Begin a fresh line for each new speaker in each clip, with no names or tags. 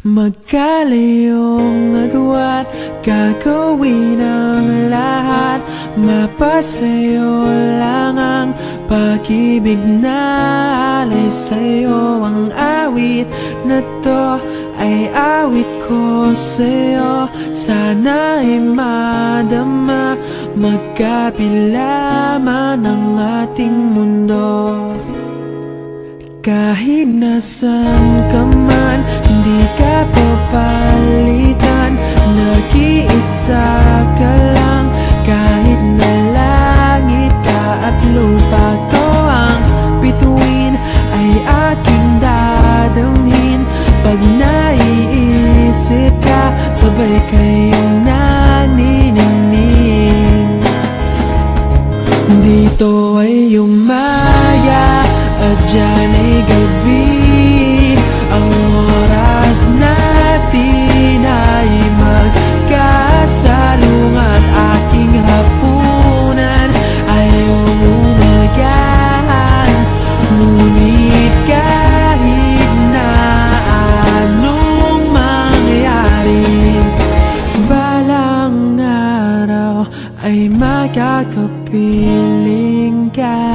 Magkalayong agwat, gagawin ang lahat. Mapasayo lang ang pag-ibig na alay sa'yo. Ang awit na to ay awit ko sa'yo. Sana ay madama, magkapila man ang ating mundo. Kahit nasan ka man, hindi ka papalitan. Nag-iisa ka lang, kahit na langit ka at lupa ko ang bituin, ay aking dadamhin. Pag naiisip ka, sabay kayong naniningning. Dito ay umaya at dyan ay gabi. Ang oras natin ay magkasalungat. Aking hapunan ay umumagahan. Ngunit kahit na anong mangyari, balang araw ay makakapiling ka.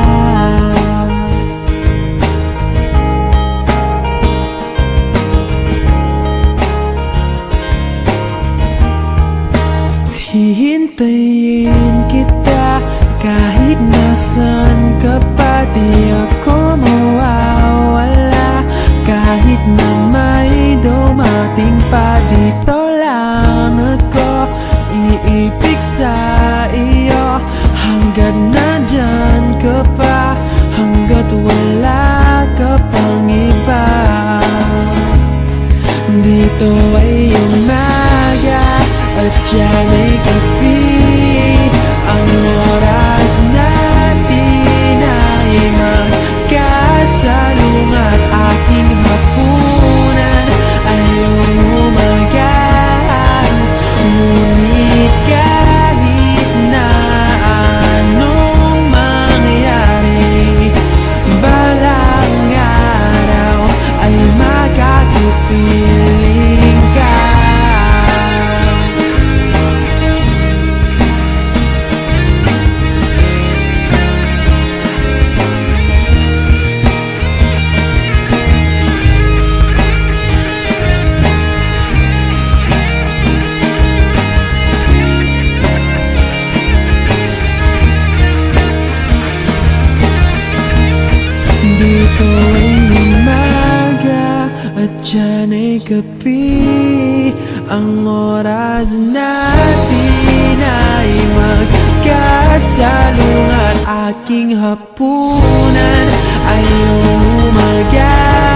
Hihintayin kita kahit nasan ka pa. Di ako mawawala kahit na may dumating pa. Dito lang ako iibig sa iyo, hanggat nandyan ka pa, hanggat wala ka pang iba. Dito ay umaga at dyan ay gabi. Ang oras natin ay magkasalungat. Aking hapunan ay umumagahan. Ngunit kahit na anong mangyari, balang araw ay makakapiling ka. Dito ay umaga at dyan ay gabi. Ang oras natin ay magkasalungat. Aking hapunan ay umagahan.